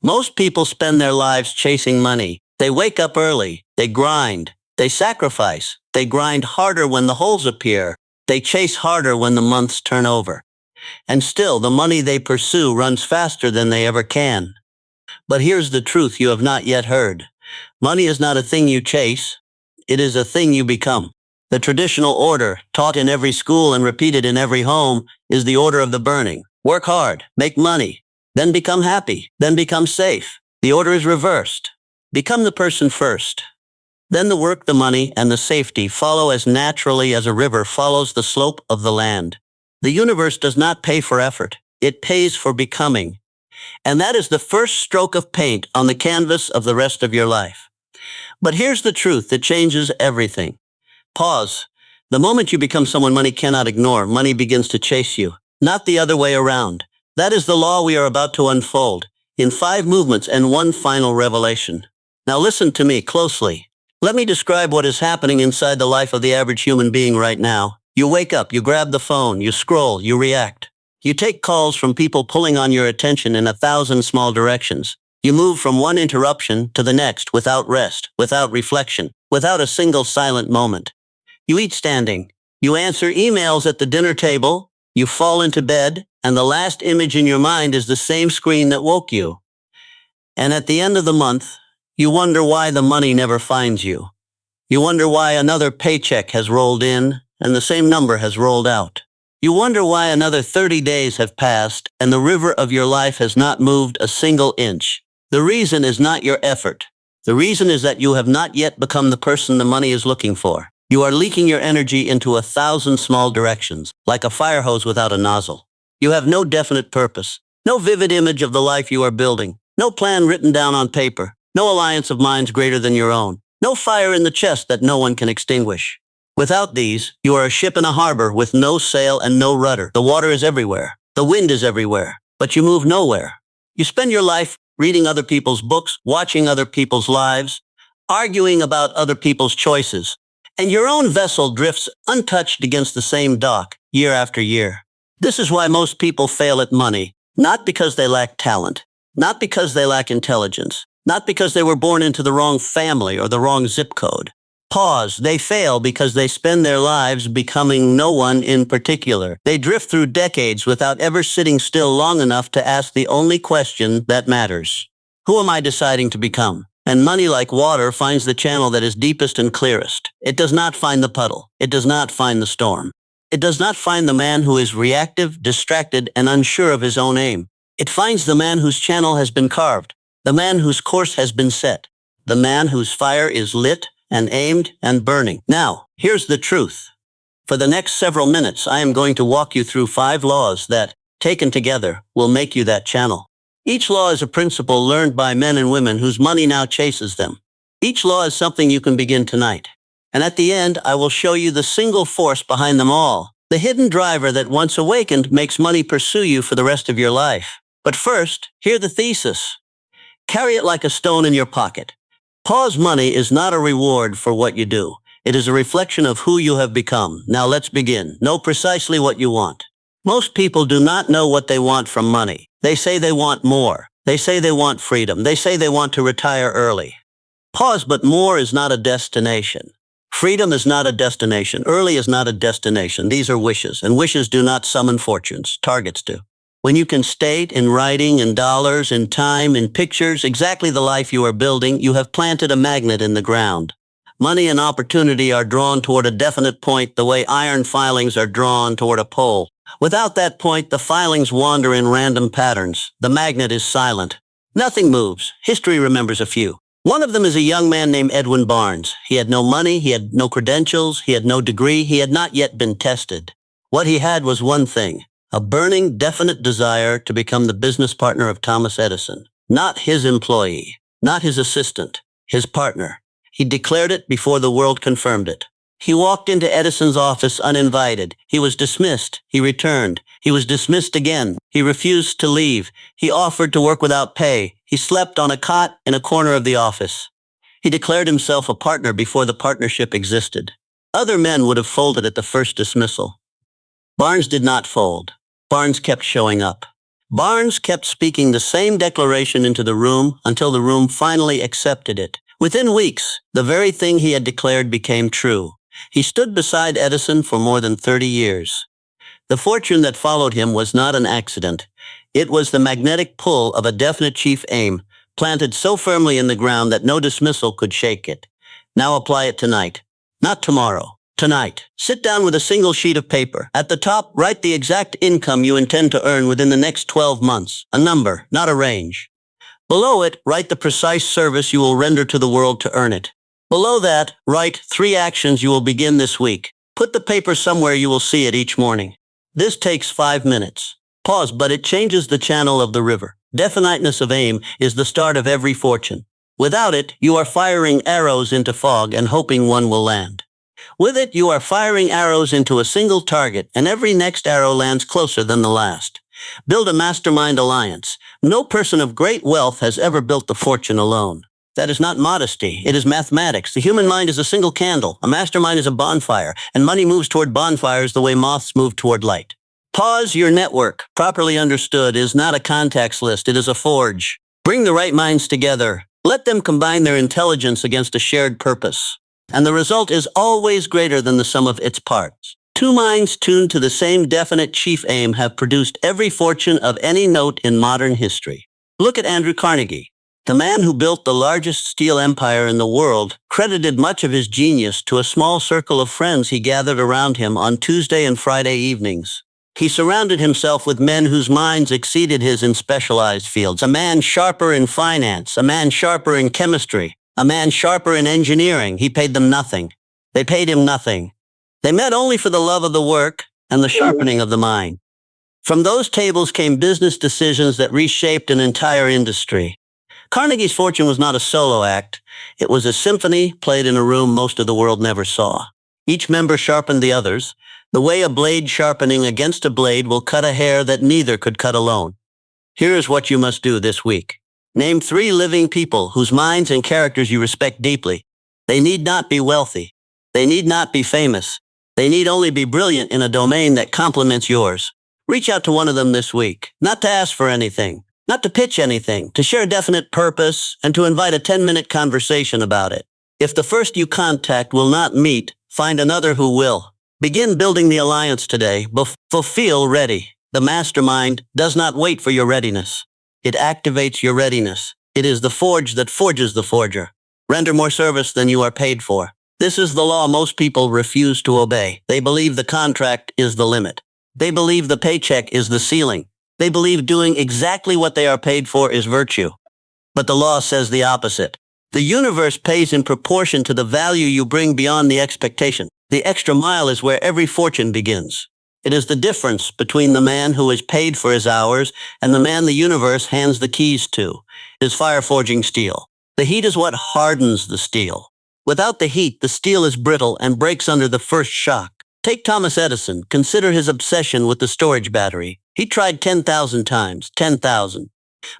Most people spend their lives chasing money. They wake up early. They grind. They sacrifice. They grind harder when the holes appear. They chase harder when the months turn over. And still, the money they pursue runs faster than they ever can. But here's the truth you have not yet heard. Money is not a thing you chase. It is a thing you become. The traditional order, taught in every school and repeated in every home, is the order of the burning. Work hard, make money, then become happy, then become safe. The order is reversed. Become the person first. Then the work, the money, and the safety follow as naturally as a river follows the slope of the land. The universe does not pay for effort. It pays for becoming. And that is the first stroke of paint on the canvas of the rest of your life. But here's the truth that changes everything. Pause. The moment you become someone money cannot ignore, money begins to chase you, not the other way around. That is the law we are about to unfold in 5 movements and 1 final revelation. Now listen to me closely. Let me describe what is happening inside the life of the average human being right now. You wake up, you grab the phone, you scroll, you react. You take calls from people pulling on your attention in 1,000 small directions. You move from one interruption to the next without rest, without reflection, without a single silent moment. You eat standing. You answer emails at the dinner table. You fall into bed, and the last image in your mind is the same screen that woke you. And at the end of the month, you wonder why the money never finds you. You wonder why another paycheck has rolled in and the same number has rolled out. You wonder why another 30 days have passed and the river of your life has not moved a single inch. The reason is not your effort. The reason is that you have not yet become the person the money is looking for. You are leaking your energy into 1,000 small directions, like a fire hose without a nozzle. You have no definite purpose, no vivid image of the life you are building, no plan written down on paper, no alliance of minds greater than your own, no fire in the chest that no one can extinguish. Without these, you are a ship in a harbor with no sail and no rudder. The water is everywhere. The wind is everywhere. But you move nowhere. You spend your life reading other people's books, watching other people's lives, arguing about other people's choices. And your own vessel drifts untouched against the same dock year after year. This is why most people fail at money, not because they lack talent, not because they lack intelligence, not because they were born into the wrong family or the wrong zip code. Pause. They fail because they spend their lives becoming no one in particular. They drift through decades without ever sitting still long enough to ask the only question that matters. Who am I deciding to become? And money, like water, finds the channel that is deepest and clearest. It does not find the puddle. It does not find the storm. It does not find the man who is reactive, distracted, and unsure of his own aim. It finds the man whose channel has been carved, the man whose course has been set, the man whose fire is lit and aimed and burning. Now, here's the truth. For the next several minutes, I am going to walk you through 5 laws that, taken together, will make you that channel. Each law is a principle learned by men and women whose money now chases them. Each law is something you can begin tonight. And at the end, I will show you the single force behind them all, the hidden driver that once awakened makes money pursue you for the rest of your life. But first, hear the thesis. Carry it like a stone in your pocket. Pause. Money is not a reward for what you do. It is a reflection of who you have become. Now let's begin. Know precisely what you want. Most people do not know what they want from money. They say they want more. They say they want freedom. They say they want to retire early. Pause. But more is not a destination. Freedom is not a destination. Early is not a destination. These are wishes, and wishes do not summon fortunes. Targets do. When you can state in writing, in dollars, in time, in pictures, exactly the life you are building, you have planted a magnet in the ground. Money and opportunity are drawn toward a definite point the way iron filings are drawn toward a pole. Without that point, the filings wander in random patterns. The magnet is silent. Nothing moves. History remembers a few. One of them is a young man named Edwin Barnes. He had no money, he had no credentials, he had no degree, he had not yet been tested. What he had was one thing, a burning, definite desire to become the business partner of Thomas Edison. Not his employee, not his assistant, his partner. He declared it before the world confirmed it. He walked into Edison's office uninvited. He was dismissed. He returned. He was dismissed again. He refused to leave. He offered to work without pay. He slept on a cot in a corner of the office. He declared himself a partner before the partnership existed. Other men would have folded at the first dismissal. Barnes did not fold. Barnes kept showing up. Barnes kept speaking the same declaration into the room until the room finally accepted it. Within weeks, the very thing he had declared became true. He stood beside Edison for more than 30 years. The fortune that followed him was not an accident. It was the magnetic pull of a definite chief aim, planted so firmly in the ground that no dismissal could shake it. Now apply it tonight. Not tomorrow. Tonight. Sit down with a single sheet of paper. At the top, write the exact income you intend to earn within the next 12 months. A number, not a range. Below it, write the precise service you will render to the world to earn it. Below that, write 3 actions you will begin this week. Put the paper somewhere you will see it each morning. This takes 5 minutes. Pause, but it changes the channel of the river. Definiteness of aim is the start of every fortune. Without it, you are firing arrows into fog and hoping one will land. With it, you are firing arrows into a single target, and every next arrow lands closer than the last. Build a mastermind alliance. No person of great wealth has ever built the fortune alone. That is not modesty. It is mathematics. The human mind is a single candle. A mastermind is a bonfire, and money moves toward bonfires the way moths move toward light. Pause your network, properly understood, is not a contacts list. It is a forge. Bring the right minds together. Let them combine their intelligence against a shared purpose. And the result is always greater than the sum of its parts. 2 minds tuned to the same definite chief aim have produced every fortune of any note in modern history. Look at Andrew Carnegie. The man who built the largest steel empire in the world credited much of his genius to a small circle of friends he gathered around him on Tuesday and Friday evenings. He surrounded himself with men whose minds exceeded his in specialized fields. A man sharper in finance, a man sharper in chemistry, a man sharper in engineering. He paid them nothing. They paid him nothing. They met only for the love of the work and the sharpening of the mind. From those tables came business decisions that reshaped an entire industry. Carnegie's fortune was not a solo act. It was a symphony played in a room most of the world never saw. Each member sharpened the others, the way a blade sharpening against a blade will cut a hair that neither could cut alone. Here is what you must do this week. Name 3 living people whose minds and characters you respect deeply. They need not be wealthy. They need not be famous. They need only be brilliant in a domain that complements yours. Reach out to one of them this week, not to ask for anything, not to pitch anything, to share a definite purpose, and to invite a 10-minute conversation about it. If the first you contact will not meet, find another who will. Begin building the alliance today. Feel ready. The mastermind does not wait for your readiness. It activates your readiness. It is the forge that forges the forger. Render more service than you are paid for. This is the law most people refuse to obey. They believe the contract is the limit. They believe the paycheck is the ceiling. They believe doing exactly what they are paid for is virtue. But the law says the opposite. The universe pays in proportion to the value you bring beyond the expectation. The extra mile is where every fortune begins. It is the difference between the man who is paid for his hours and the man the universe hands the keys to. It is fire forging steel. The heat is what hardens the steel. Without the heat, the steel is brittle and breaks under the first shock. Take Thomas Edison. Consider his obsession with the storage battery. He tried 10,000 times. 10,000.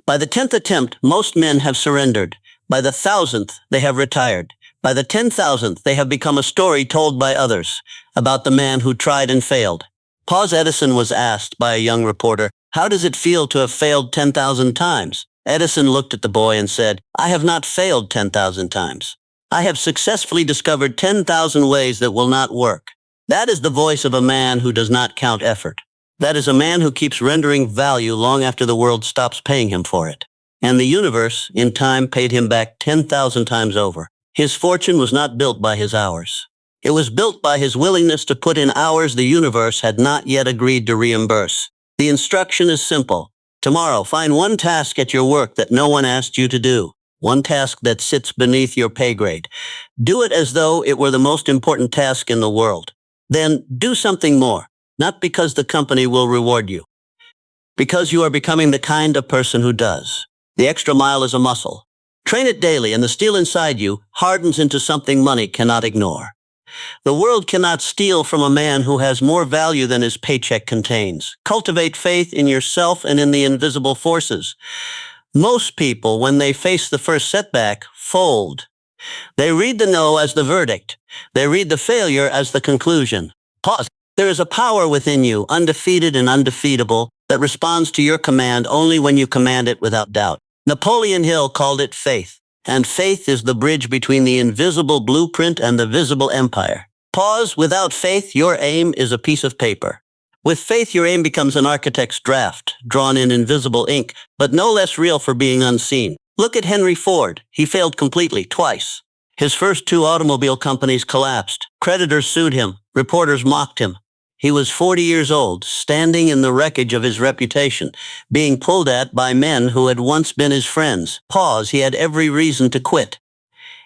By the 10th attempt, most men have surrendered. By the 1,000th, they have retired. By the 10,000th, they have become a story told by others about the man who tried and failed. Pause. Edison was asked by a young reporter, "How does it feel to have failed 10,000 times?" Edison looked at the boy and said, "I have not failed 10,000 times. I have successfully discovered 10,000 ways that will not work." That is the voice of a man who does not count effort. That is a man who keeps rendering value long after the world stops paying him for it. And the universe, in time, paid him back 10,000 times over. His fortune was not built by his hours. It was built by his willingness to put in hours the universe had not yet agreed to reimburse. The instruction is simple. Tomorrow, find one task at your work that no one asked you to do. One task that sits beneath your pay grade. Do it as though it were the most important task in the world. Then do something more, not because the company will reward you, because you are becoming the kind of person who does. The extra mile is a muscle. Train it daily and the steel inside you hardens into something money cannot ignore. The world cannot steal from a man who has more value than his paycheck contains. Cultivate faith in yourself and in the invisible forces. Most people, when they face the first setback, fold. They read the no as the verdict. They read the failure as the conclusion. Pause. There is a power within you, undefeated and undefeatable, that responds to your command only when you command it without doubt. Napoleon Hill called it faith, and faith is the bridge between the invisible blueprint and the visible empire. Pause. Without faith, your aim is a piece of paper. With faith, your aim becomes an architect's draft, drawn in invisible ink, but no less real for being unseen. Look at Henry Ford. He failed completely, twice. His first two automobile companies collapsed. Creditors sued him. Reporters mocked him. He was 40 years old, standing in the wreckage of his reputation, being pulled at by men who had once been his friends. Pause. He had every reason to quit.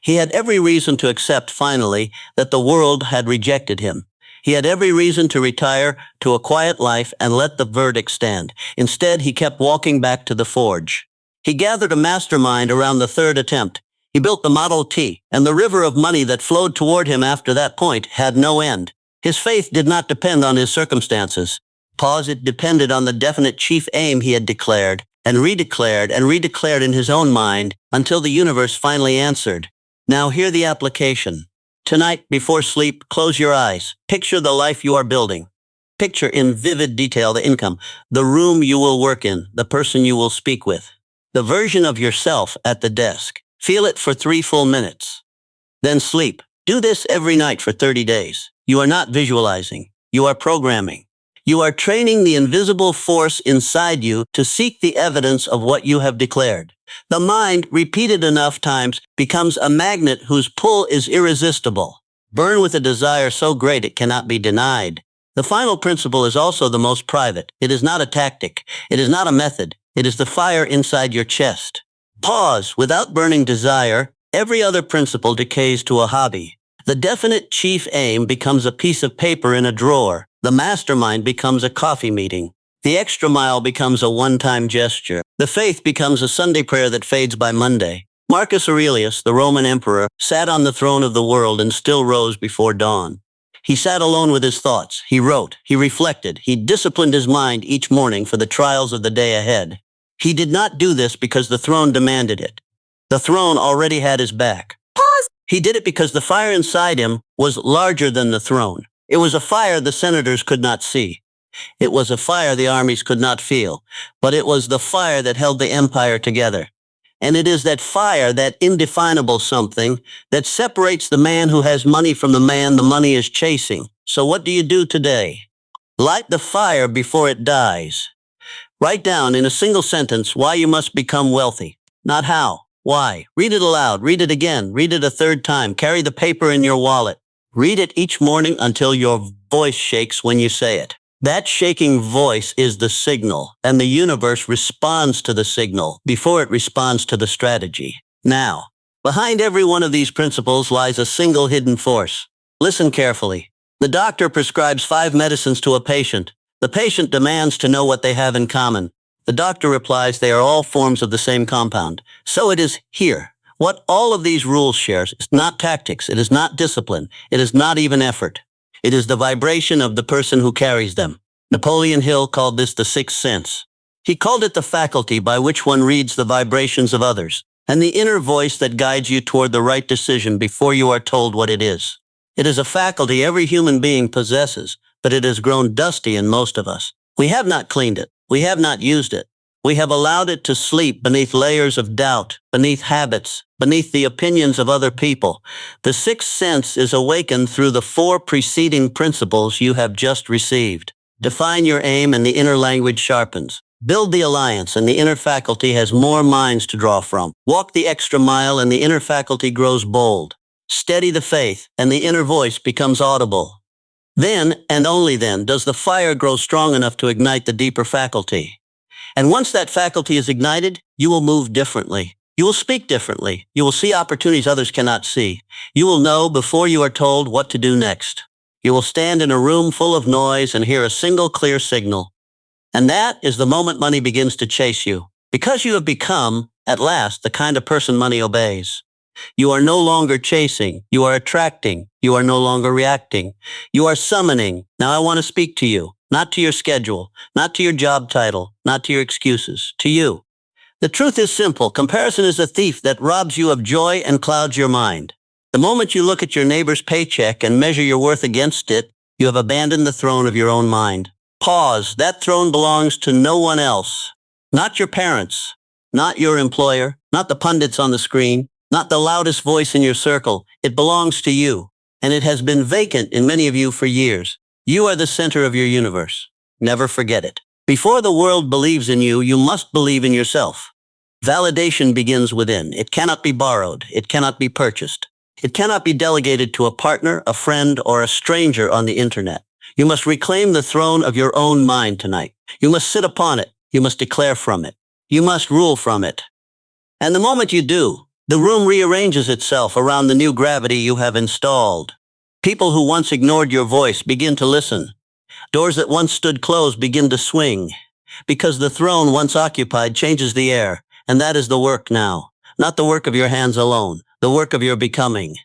He had every reason to accept, finally, that the world had rejected him. He had every reason to retire to a quiet life and let the verdict stand. Instead, he kept walking back to the forge. He gathered a mastermind around the third attempt. He built the Model T, and the river of money that flowed toward him after that point had no end. His faith did not depend on his circumstances. Pause. It depended on the definite chief aim he had declared, and redeclared in his own mind, until the universe finally answered. Now hear the application. Tonight, before sleep, close your eyes. Picture the life you are building. Picture in vivid detail the income, the room you will work in, the person you will speak with, the version of yourself at the desk. Feel it for 3 full minutes. Then sleep. Do this every night for 30 days. You are not visualizing. You are programming. You are training the invisible force inside you to seek the evidence of what you have declared. The mind, repeated enough times, becomes a magnet whose pull is irresistible. Burn with a desire so great it cannot be denied. The final principle is also the most private. It is not a tactic. It is not a method. It is the fire inside your chest. Pause. Without burning desire, every other principle decays to a hobby. The definite chief aim becomes a piece of paper in a drawer. The mastermind becomes a coffee meeting. The extra mile becomes a one-time gesture. The faith becomes a Sunday prayer that fades by Monday. Marcus Aurelius, the Roman emperor, sat on the throne of the world and still rose before dawn. He sat alone with his thoughts. He wrote. He reflected. He disciplined his mind each morning for the trials of the day ahead. He did not do this because the throne demanded it. The throne already had his back. Pause. He did it because the fire inside him was larger than the throne. It was a fire the senators could not see. It was a fire the armies could not feel. But it was the fire that held the empire together. And it is that fire, that indefinable something, that separates the man who has money from the man the money is chasing. So what do you do today? Light the fire before it dies. Write down in a single sentence why you must become wealthy. Not how. Why? Read it aloud. Read it again. Read it a third time. Carry the paper in your wallet. Read it each morning until your voice shakes when you say it. That shaking voice is the signal, and the universe responds to the signal before it responds to the strategy. Now, behind every one of these principles lies a single hidden force. Listen carefully. The doctor prescribes 5 medicines to a patient. The patient demands to know what they have in common. The doctor replies they are all forms of the same compound. So it is here. What all of these rules shares is not tactics, it is not discipline, it is not even effort. It is the vibration of the person who carries them. Napoleon Hill called this the sixth sense. He called it the faculty by which one reads the vibrations of others, and the inner voice that guides you toward the right decision before you are told what it is. It is a faculty every human being possesses, but it has grown dusty in most of us. We have not cleaned it. We have not used it. We have allowed it to sleep beneath layers of doubt, beneath habits, beneath the opinions of other people. The sixth sense is awakened through the 4 preceding principles you have just received. Define your aim and the inner language sharpens. Build the alliance and the inner faculty has more minds to draw from. Walk the extra mile and the inner faculty grows bold. Steady the faith and the inner voice becomes audible. Then, and only then, does the fire grow strong enough to ignite the deeper faculty. And once that faculty is ignited, you will move differently. You will speak differently. You will see opportunities others cannot see. You will know before you are told what to do next. You will stand in a room full of noise and hear a single clear signal. And that is the moment money begins to chase you. Because you have become, at last, the kind of person money obeys. You are no longer chasing. You are attracting. You are no longer reacting. You are summoning. Now I want to speak to you. Not to your schedule, not to your job title, not to your excuses, to you. The truth is simple. Comparison is a thief that robs you of joy and clouds your mind. The moment you look at your neighbor's paycheck and measure your worth against it, you have abandoned the throne of your own mind. Pause. That throne belongs to no one else. Not your parents, not your employer, not the pundits on the screen, not the loudest voice in your circle. It belongs to you, and it has been vacant in many of you for years. You are the center of your universe. Never forget it. Before the world believes in you, you must believe in yourself. Validation begins within. It cannot be borrowed. It cannot be purchased. It cannot be delegated to a partner, a friend, or a stranger on the internet. You must reclaim the throne of your own mind tonight. You must sit upon it. You must declare from it. You must rule from it. And the moment you do, the room rearranges itself around the new gravity you have installed. People who once ignored your voice begin to listen. Doors that once stood closed begin to swing. Because the throne once occupied changes the air. And that is the work now. Not the work of your hands alone. The work of your becoming.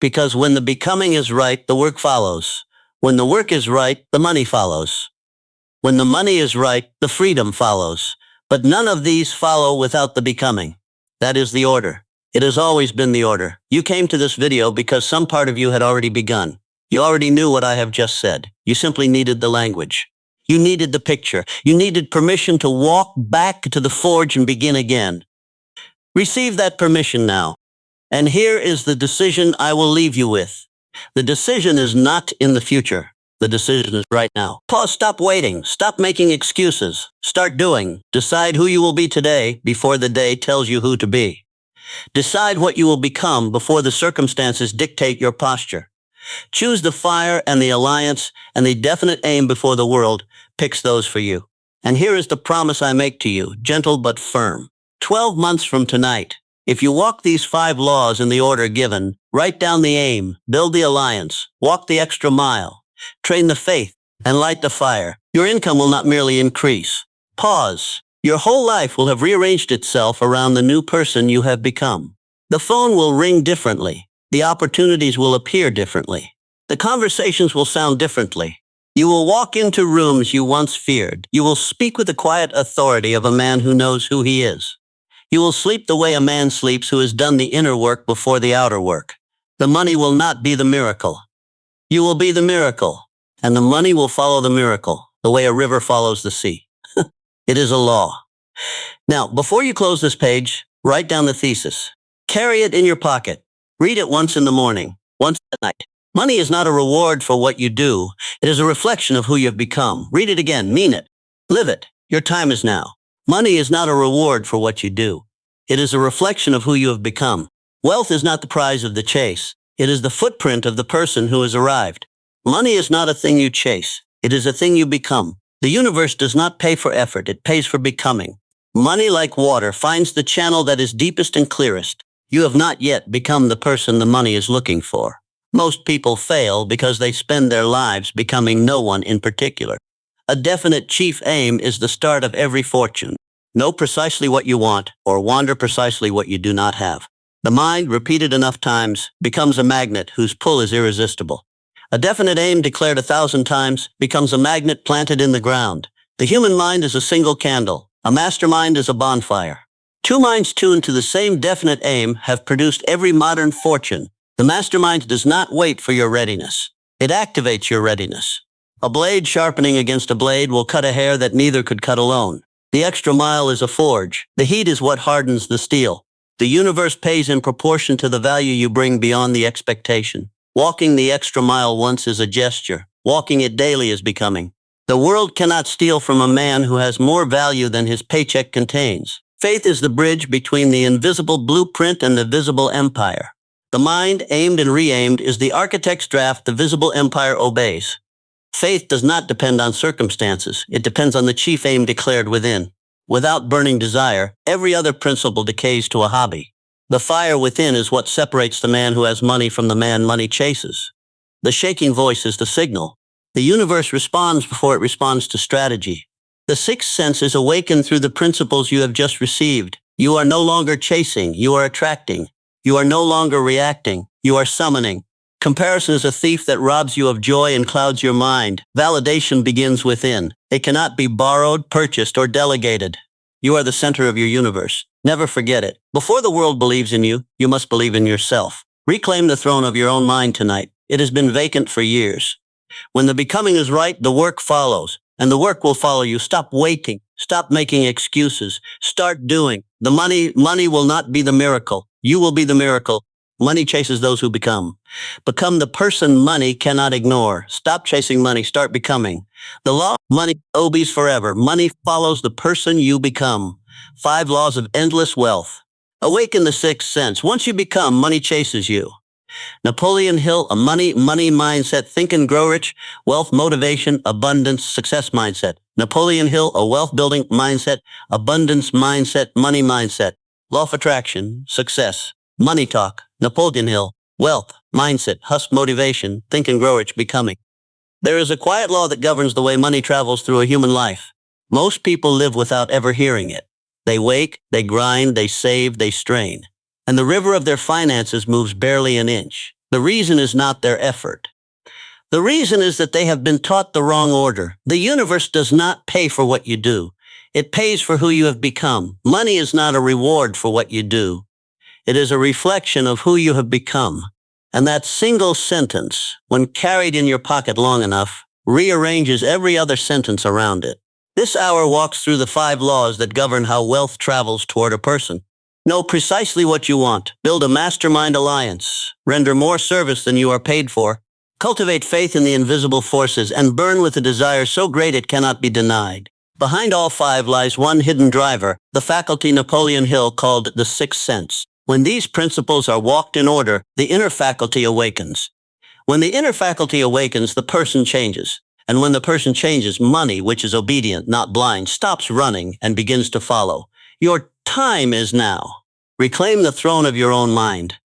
Because when the becoming is right, the work follows. When the work is right, the money follows. When the money is right, the freedom follows. But none of these follow without the becoming. That is the order. It has always been the order. You came to this video because some part of you had already begun. You already knew what I have just said. You simply needed the language. You needed the picture. You needed permission to walk back to the forge and begin again. Receive that permission now. And here is the decision I will leave you with. The decision is not in the future. The decision is right now. Pause, stop waiting. Stop making excuses. Start doing. Decide who you will be today before the day tells you who to be. Decide what you will become before the circumstances dictate your posture. Choose the fire and the alliance and the definite aim before the world picks those for you. And here is the promise I make to you, gentle but firm. 12 months from tonight, if you walk these 5 laws in the order given, write down the aim, build the alliance, walk the extra mile, train the faith, and light the fire, your income will not merely increase. Pause. Your whole life will have rearranged itself around the new person you have become. The phone will ring differently. The opportunities will appear differently. The conversations will sound differently. You will walk into rooms you once feared. You will speak with the quiet authority of a man who knows who he is. You will sleep the way a man sleeps who has done the inner work before the outer work. The money will not be the miracle. You will be the miracle, and the money will follow the miracle, the way a river follows the sea. It is a law. Now, before you close this page, write down the thesis. Carry it in your pocket. Read it once in the morning, once at night. Money is not a reward for what you do. It is a reflection of who you have become. Read it again. Mean it. Live it. Your time is now. Money is not a reward for what you do. It is a reflection of who you have become. Wealth is not the prize of the chase. It is the footprint of the person who has arrived. Money is not a thing you chase. It is a thing you become. The universe does not pay for effort. It pays for becoming. Money, like water, finds the channel that is deepest and clearest. You have not yet become the person the money is looking for. Most people fail because they spend their lives becoming no one in particular. A definite chief aim is the start of every fortune. Know precisely what you want, or wander precisely what you do not have. The mind, repeated enough times, becomes a magnet whose pull is irresistible. A definite aim declared 1,000 times becomes a magnet planted in the ground. The human mind is a single candle. A mastermind is a bonfire. 2 minds tuned to the same definite aim have produced every modern fortune. The mastermind does not wait for your readiness. It activates your readiness. A blade sharpening against a blade will cut a hair that neither could cut alone. The extra mile is a forge. The heat is what hardens the steel. The universe pays in proportion to the value you bring beyond the expectation. Walking the extra mile once is a gesture. Walking it daily is becoming. The world cannot steal from a man who has more value than his paycheck contains. Faith is the bridge between the invisible blueprint and the visible empire. The mind, aimed and re-aimed, is the architect's draft the visible empire obeys. Faith does not depend on circumstances. It depends on the chief aim declared within. Without burning desire, every other principle decays to a hobby. The fire within is what separates the man who has money from the man money chases. The shaking voice is the signal. The universe responds before it responds to strategy. The sixth sense is awakened through the principles you have just received. You are no longer chasing, you are attracting. You are no longer reacting, you are summoning. Comparison is a thief that robs you of joy and clouds your mind. Validation begins within. It cannot be borrowed, purchased, or delegated. You are the center of your universe. Never forget it. Before the world believes in you, you must believe in yourself. Reclaim the throne of your own mind tonight. It has been vacant for years. When the becoming is right, the work follows. and the work will follow you. Stop waiting. Stop making excuses. Start doing. The money will not be the miracle. You will be the miracle. Money chases those who become. Become the person money cannot ignore. Stop chasing money. Start becoming. The law of money obeys forever. Money follows the person you become. 5 laws of endless wealth. Awaken the sixth sense. Once you become, money chases you. Napoleon Hill, a money mindset. Think and grow rich. Wealth, motivation, abundance, success mindset. Napoleon Hill, a wealth building mindset, abundance mindset, money mindset. Law of attraction, success, money talk. Napoleon Hill, wealth, mindset, hustle, motivation, think and grow rich, becoming. There is a quiet law that governs the way money travels through a human life. Most people live without ever hearing it. They wake, they grind, they save, they strain. And the river of their finances moves barely an inch. The reason is not their effort. The reason is that they have been taught the wrong order. The universe does not pay for what you do. It pays for who you have become. Money is not a reward for what you do. It is a reflection of who you have become. And that single sentence, when carried in your pocket long enough, rearranges every other sentence around it. This hour walks through the 5 laws that govern how wealth travels toward a person. Know precisely what you want. Build a mastermind alliance. Render more service than you are paid for. Cultivate faith in the invisible forces and burn with a desire so great it cannot be denied. Behind all 5 lies one hidden driver, the faculty Napoleon Hill called the sixth sense. When these principles are walked in order, the inner faculty awakens. When the inner faculty awakens, the person changes. And when the person changes, money, which is obedient, not blind, stops running and begins to follow. Your time is now. Reclaim the throne of your own mind.